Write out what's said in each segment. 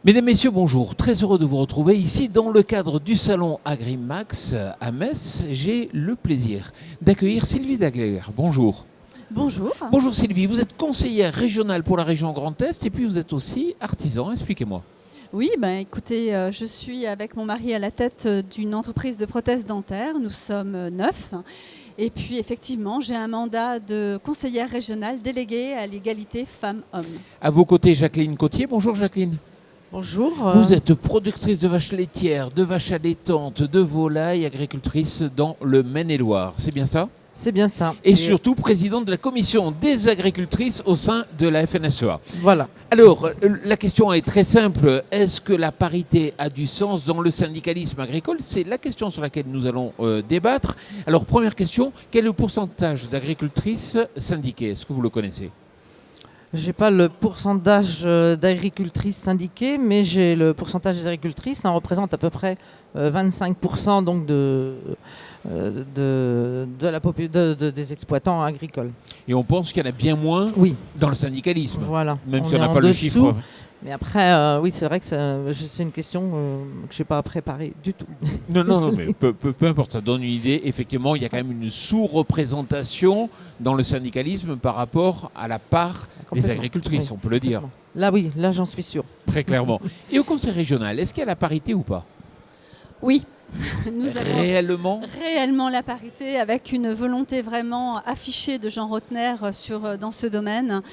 Mesdames, Messieurs, bonjour. Très heureux de vous retrouver ici dans le cadre du salon Agrimax à Metz. J'ai le plaisir d'accueillir Sylvie Daguerre. Bonjour. Bonjour. Bonjour Sylvie, vous êtes conseillère régionale pour la région Grand Est et puis vous êtes aussi artisan. Expliquez-moi. Oui, écoutez, je suis avec mon mari à la tête d'une entreprise de prothèses dentaires. Nous sommes 9. Et puis effectivement, j'ai un mandat de conseillère régionale déléguée à l'égalité femmes-hommes. À vos côtés, Jacqueline Cotier. Bonjour Jacqueline. Bonjour. Vous êtes productrice de vaches laitières, de vaches allaitantes, de volailles, agricultrice dans le Maine-et-Loire. C'est bien ça ? C'est bien ça. Et surtout présidente de la commission des agricultrices au sein de la FNSEA. Voilà. Alors, la question est très simple. Est-ce que la parité a du sens dans le syndicalisme agricole ? C'est la question sur laquelle nous allons débattre. Alors, première question, quel est le pourcentage d'agricultrices syndiquées ? Est-ce que vous le connaissez ? Je n'ai pas le pourcentage d'agricultrices syndiquées, mais j'ai le pourcentage des agricultrices. Ça représente à peu près 25% donc des exploitants agricoles. Et on pense qu'il y en a bien moins dans le syndicalisme. Voilà. Même si on n'a pas le chiffre. Mais après, oui, c'est vrai que c'est une question que je n'ai pas préparée du tout. Non, mais peu importe, ça donne une idée. Effectivement, il y a quand même une sous-représentation dans le syndicalisme par rapport à la part des agricultrices, on peut le dire. Là, j'en suis sûre. Très clairement. Et au conseil régional, est-ce qu'il y a la parité ou pas ? Oui. Nous avons réellement la parité avec une volonté vraiment affichée de Jean Rotner dans ce domaine.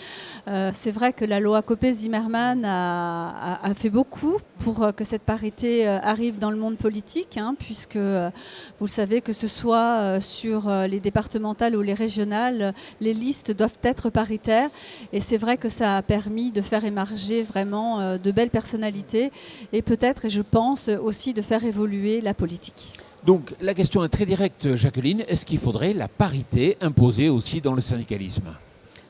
C'est vrai que la loi Copé-Zimmermann a fait beaucoup pour que cette parité arrive dans le monde politique, puisque vous le savez, que ce soit sur les départementales ou les régionales, les listes doivent être paritaires. Et c'est vrai que ça a permis de faire émerger vraiment de belles personnalités et peut-être, et je pense aussi, de faire évoluer la politique. Donc la question est très directe, Jacqueline. Est-ce qu'il faudrait la parité imposée aussi dans le syndicalisme ?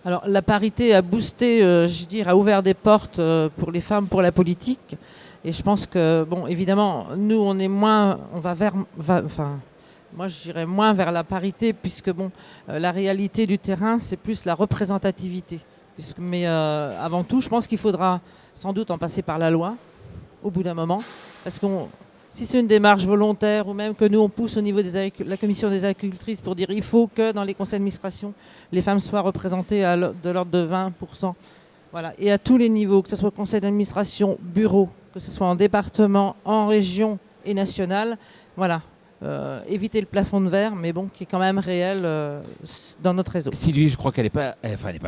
Alors la parité a boosté, a ouvert des portes pour les femmes, pour la politique. Et je pense que, évidemment, nous, moi je dirais moins vers la parité, puisque la réalité du terrain, c'est plus la représentativité. Mais avant tout, je pense qu'il faudra sans doute en passer par la loi, au bout d'un moment, parce que si c'est une démarche volontaire ou même que nous on pousse au niveau de la commission des agricultrices pour dire il faut que dans les conseils d'administration, les femmes soient représentées de l'ordre de 20%. Voilà. Et à tous les niveaux, que ce soit conseil d'administration, bureau, que ce soit en département, en région et national, voilà. Éviter le plafond de verre, mais qui est quand même réel dans notre réseau. Sylvie, je crois qu'elle n'est pas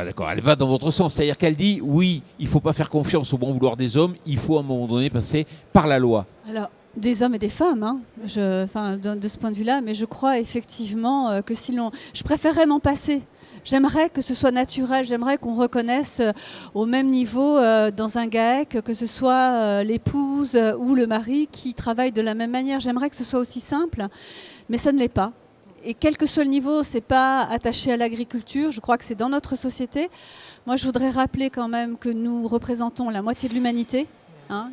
d'accord. Elle va dans votre sens, c'est-à-dire qu'elle dit oui, il ne faut pas faire confiance au bon vouloir des hommes, il faut à un moment donné passer par la loi. Alors, des hommes et des femmes, de ce point de vue-là, mais je crois effectivement que je préférerais m'en passer. J'aimerais que ce soit naturel, j'aimerais qu'on reconnaisse au même niveau dans un GAEC que ce soit l'épouse ou le mari qui travaillent de la même manière. J'aimerais que ce soit aussi simple, mais ça ne l'est pas. Et quel que soit le niveau, ce n'est pas attaché à l'agriculture. Je crois que c'est dans notre société. Moi, je voudrais rappeler quand même que nous représentons la moitié de l'humanité.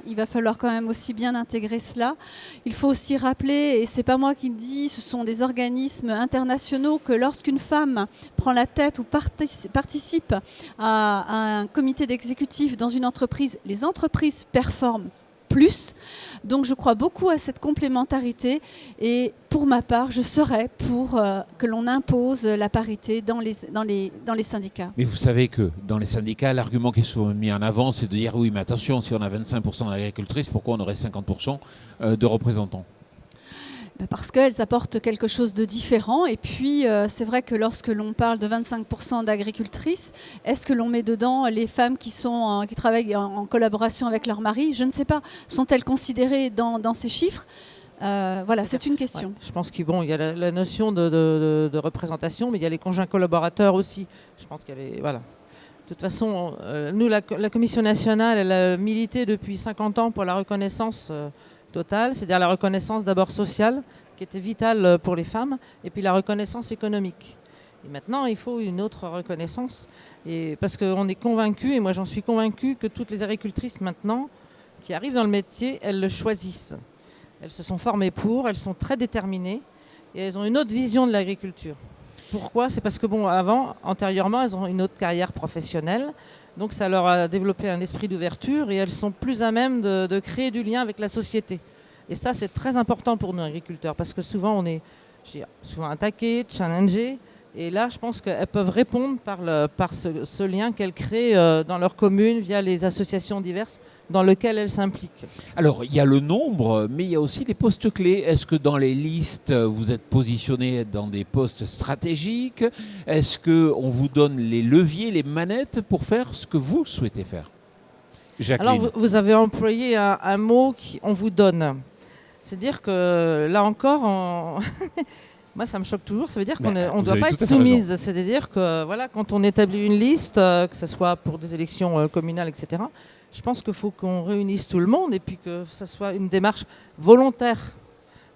Il va falloir quand même aussi bien intégrer cela. Il faut aussi rappeler, et ce n'est pas moi qui le dis, ce sont des organismes internationaux, que lorsqu'une femme prend la tête ou participe à un comité d'exécutif dans une entreprise, les entreprises performent plus. Donc je crois beaucoup à cette complémentarité et pour ma part, je serais pour que l'on impose la parité dans les syndicats. Mais vous savez que dans les syndicats, l'argument qui est souvent mis en avant, c'est de dire oui, mais attention, si on a 25% d'agricultrices, pourquoi on aurait 50% de représentants ? Parce qu'elles apportent quelque chose de différent. Et puis, c'est vrai que lorsque l'on parle de 25% d'agricultrices, est-ce que l'on met dedans les femmes qui travaillent en collaboration avec leur mari ? Je ne sais pas. Sont-elles considérées dans ces chiffres ? C'est une question. Ouais, je pense qu'il y a la notion de représentation, mais il y a les conjoints collaborateurs aussi. Je pense qu'il y a les... Voilà. De toute façon, nous, la Commission nationale, elle a milité depuis 50 ans pour la reconnaissance totale, c'est-à-dire la reconnaissance d'abord sociale, qui était vitale pour les femmes, et puis la reconnaissance économique. Et maintenant, il faut une autre reconnaissance, parce qu'on est convaincus, et moi j'en suis convaincue, que toutes les agricultrices maintenant, qui arrivent dans le métier, elles le choisissent. Elles se sont formées pour, elles sont très déterminées, et elles ont une autre vision de l'agriculture. Pourquoi ? C'est parce que, antérieurement, elles ont une autre carrière professionnelle. Donc ça leur a développé un esprit d'ouverture et elles sont plus à même de créer du lien avec la société. Et ça, c'est très important pour nous agriculteurs parce que souvent, on est souvent attaqués, challengés. Et là, je pense qu'elles peuvent répondre par ce lien qu'elles créent dans leur commune via les associations diverses dans lesquelles elles s'impliquent. Alors, il y a le nombre, mais il y a aussi les postes clés. Est-ce que dans les listes, vous êtes positionné dans des postes stratégiques ? Est-ce qu'on vous donne les leviers, les manettes pour faire ce que vous souhaitez faire ? Jacqueline. Alors, vous avez employé un mot qu'on vous donne. C'est-à-dire que là encore, moi, ça me choque toujours. Ça veut dire qu'on ne doit pas être soumise. C'est-à-dire que quand on établit une liste, que ce soit pour des élections communales, etc., je pense qu'il faut qu'on réunisse tout le monde et puis que ce soit une démarche volontaire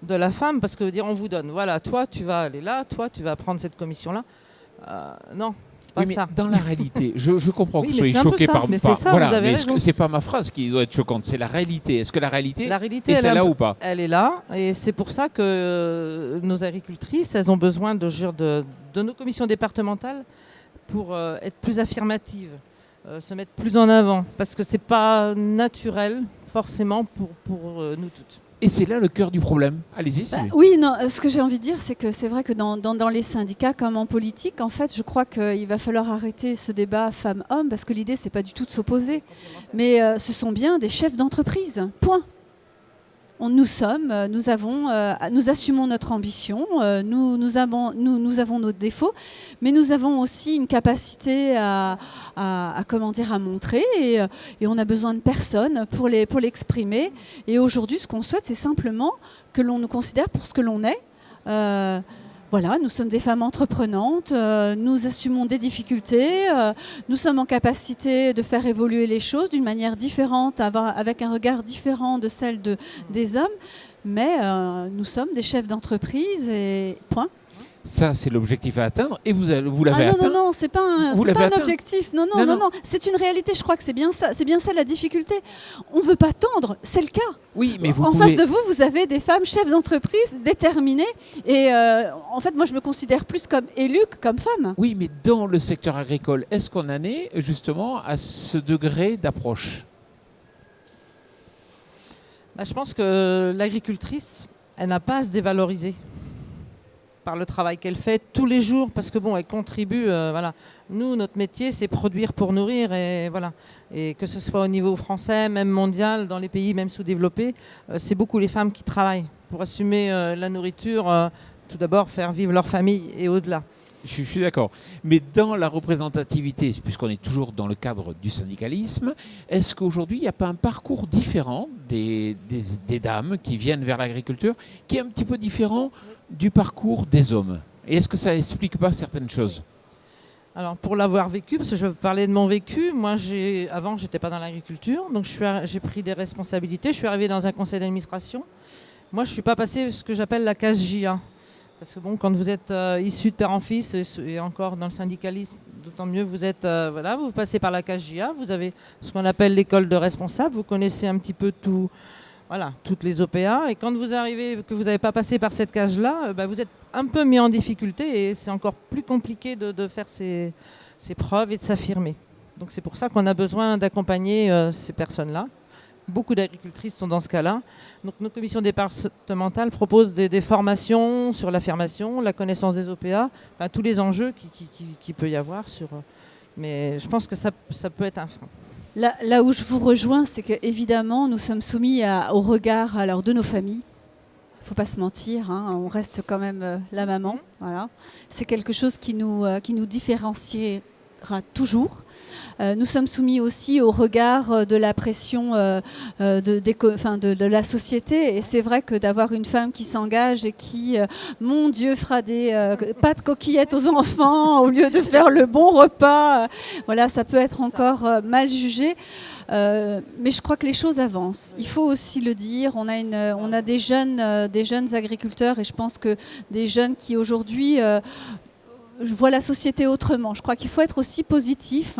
de la femme. Parce que on vous donne, toi, tu vas aller là, toi, tu vas prendre cette commission-là. Non. Oui, mais ça. Dans la réalité, je comprends que vous soyez c'est choqué par... Mais c'est ça, vous avez raison. C'est pas ma phrase qui doit être choquante, c'est la réalité. Est-ce que la réalité est celle-là ou pas ? Elle est là, et c'est pour ça que nos agricultrices, elles ont besoin de nos commissions départementales pour être plus affirmatives, se mettre plus en avant, parce que c'est pas naturel forcément pour nous toutes. Et c'est là le cœur du problème. Allez-y. Oui, non, ce que j'ai envie de dire, c'est que c'est vrai que dans les syndicats comme en politique, en fait, je crois qu'il va falloir arrêter ce débat femmes-hommes, parce que l'idée, c'est pas du tout de s'opposer. Mais ce sont bien des chefs d'entreprise. Point. Nous assumons notre ambition, nous avons nos défauts, mais nous avons aussi une capacité à montrer et on a besoin de personnes pour l'exprimer. Et aujourd'hui, ce qu'on souhaite, c'est simplement que l'on nous considère pour ce que l'on est. Nous sommes des femmes entreprenantes, nous assumons des difficultés, nous sommes en capacité de faire évoluer les choses d'une manière différente, avec un regard différent de celle des hommes, mais nous sommes des chefs d'entreprise et point. Ça, c'est l'objectif à atteindre et vous l'avez atteint. Non, c'est pas un objectif. Non, c'est une réalité. Je crois que c'est bien ça la difficulté. On veut pas tendre, c'est le cas. Oui, mais face de vous, vous avez des femmes chefs d'entreprise déterminées et en fait, moi, je me considère plus comme élue que comme femme. Oui, mais dans le secteur agricole, est-ce qu'on en est justement à ce degré d'approche ? Je pense que l'agricultrice, elle n'a pas à se dévaloriser par le travail qu'elle fait tous les jours, parce que elle contribue, Nous, notre métier, c'est produire pour nourrir, et que ce soit au niveau français, même mondial, dans les pays même sous-développés, c'est beaucoup les femmes qui travaillent pour assumer la nourriture, tout d'abord faire vivre leur famille et au-delà. Je suis d'accord. Mais dans la représentativité, puisqu'on est toujours dans le cadre du syndicalisme, est-ce qu'aujourd'hui, il n'y a pas un parcours différent des dames qui viennent vers l'agriculture, qui est un petit peu différent du parcours des hommes ? Et est-ce que ça n'explique pas certaines choses ? Alors, pour l'avoir vécu, parce que je veux parler de mon vécu, moi, avant, je n'étais pas dans l'agriculture, donc j'ai pris des responsabilités. Je suis arrivée dans un conseil d'administration. Moi, je ne suis pas passée ce que j'appelle la case JA. Parce que quand vous êtes issu de père en fils et encore dans le syndicalisme, d'autant mieux vous êtes, vous passez par la case JA, vous avez ce qu'on appelle l'école de responsables, vous connaissez un petit peu toutes les OPA, et quand vous arrivez, que vous n'avez pas passé par cette case-là, vous êtes un peu mis en difficulté et c'est encore plus compliqué de faire ses preuves et de s'affirmer. Donc c'est pour ça qu'on a besoin d'accompagner ces personnes-là. Beaucoup d'agricultrices sont dans ce cas-là. Donc nos commissions départementales proposent des formations sur l'affirmation, la connaissance des OPA, tous les enjeux qu'il peut y avoir. Mais je pense que ça peut être un frein. Là où je vous rejoins, c'est qu'évidemment, nous sommes soumis au regard de nos familles. Il ne faut pas se mentir, on reste quand même la maman. Voilà. C'est quelque chose qui nous différencie toujours. Nous sommes soumis aussi au regard de la pression de la société, et c'est vrai que d'avoir une femme qui s'engage et qui, mon Dieu, fera des pâtes coquillettes aux enfants au lieu de faire le bon repas, ça peut être encore mal jugé. Mais je crois que les choses avancent. Il faut aussi le dire. On a des jeunes agriculteurs, et je pense que des jeunes qui aujourd'hui je vois la société autrement. Je crois qu'il faut être aussi positif.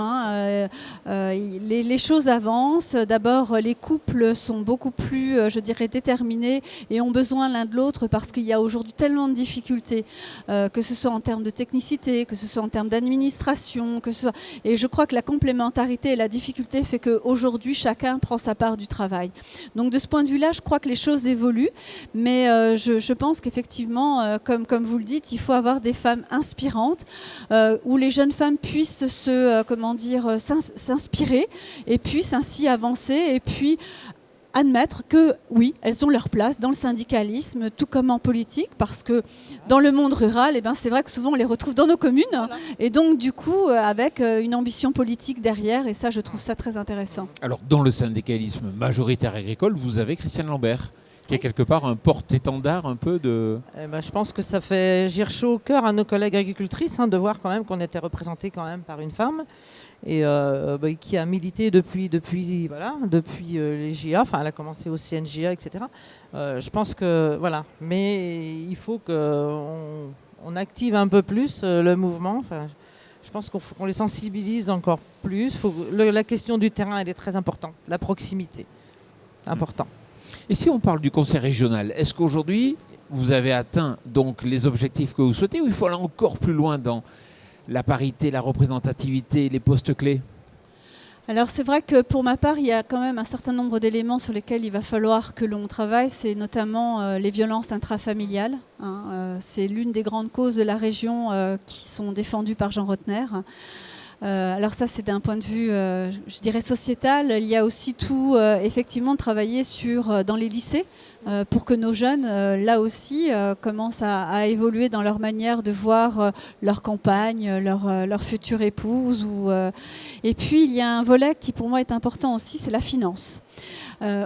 Les choses avancent. D'abord, les couples sont beaucoup plus, je dirais, déterminés et ont besoin l'un de l'autre parce qu'il y a aujourd'hui tellement de difficultés, que ce soit en termes de technicité, que ce soit en termes d'administration, et je crois que la complémentarité et la difficulté fait qu'aujourd'hui, chacun prend sa part du travail. Donc, de ce point de vue-là, je crois que les choses évoluent, mais je pense qu'effectivement, comme vous le dites, il faut avoir des femmes inspirantes, où les jeunes femmes puissent s'inspirer et puissent ainsi avancer et puis admettre que oui, elles ont leur place dans le syndicalisme, tout comme en politique, parce que dans le monde rural, c'est vrai que souvent on les retrouve dans nos communes, voilà. Et donc du coup avec une ambition politique derrière, et ça je trouve ça très intéressant. Alors dans le syndicalisme majoritaire agricole, vous avez Christiane Lambert, qui est quelque part un porte-étendard un peu de... je pense que ça fait gire chaud au cœur à nos collègues agricultrices de voir quand même qu'on était représenté quand même par une femme et qui a milité depuis les JA, enfin elle a commencé au CNJA, etc. Je pense que voilà, mais il faut qu'on active un peu plus le mouvement. Enfin, je pense qu'il faut qu'on les sensibilise encore plus. La question du terrain, elle est très importante, la proximité, important. Et si on parle du conseil régional, est-ce qu'aujourd'hui, vous avez atteint donc les objectifs que vous souhaitez ou il faut aller encore plus loin dans la parité, la représentativité, les postes clés ? Alors c'est vrai que pour ma part, il y a quand même un certain nombre d'éléments sur lesquels il va falloir que l'on travaille. C'est notamment les violences intrafamiliales. C'est l'une des grandes causes de la région qui sont défendues par Jean Rotner. Alors ça, c'est d'un point de vue, je dirais, sociétal. Il y a aussi tout, effectivement, de travailler dans les lycées pour que nos jeunes, là aussi, commencent à évoluer dans leur manière de voir leur compagne, leur future épouse. Et puis, il y a un volet qui, pour moi, est important aussi, c'est la finance.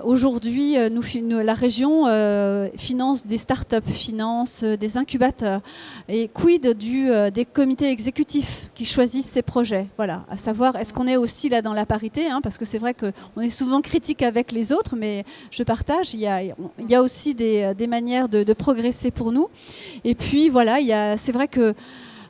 Aujourd'hui, la région finance des start-up, finance des incubateurs. Et quid des comités exécutifs qui choisissent ces projets ? Voilà, à savoir, est-ce qu'on est aussi là dans la parité, parce que c'est vrai qu'on est souvent critique avec les autres, mais je partage, il y a aussi des manières de progresser pour nous. Et puis voilà, c'est vrai que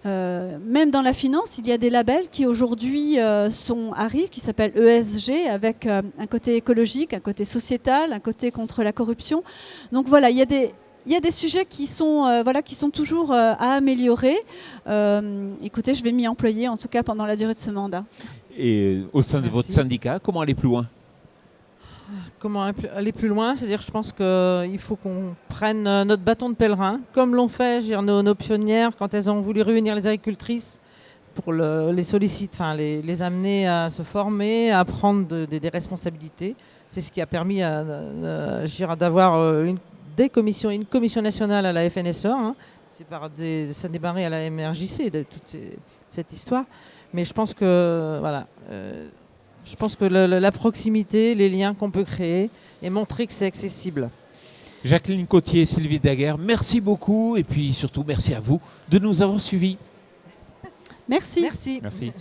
même dans la finance, il y a des labels qui aujourd'hui arrivent, qui s'appellent ESG, avec un côté écologique, un côté sociétal, un côté contre la corruption. Donc voilà, il y a des sujets qui sont toujours à améliorer. Écoutez, je vais m'y employer, en tout cas pendant la durée de ce mandat. Et au sein de votre syndicat, comment aller plus loin ? Comment aller plus loin ? C'est-à-dire, je pense qu'il faut qu'on prenne notre bâton de pèlerin, comme l'ont fait nos pionnières quand elles ont voulu réunir les agricultrices pour les solliciter, les amener à se former, à prendre des responsabilités. C'est ce qui a permis d'avoir une commission nationale à la FNSE. Ça a démarré à la MRJC, de toute cette histoire. Mais je pense que la proximité, les liens qu'on peut créer et montrer que c'est accessible. Jacqueline Cottier, Sylvie Daguerre, merci beaucoup et puis surtout merci à vous de nous avoir suivis. Merci. Merci. Merci.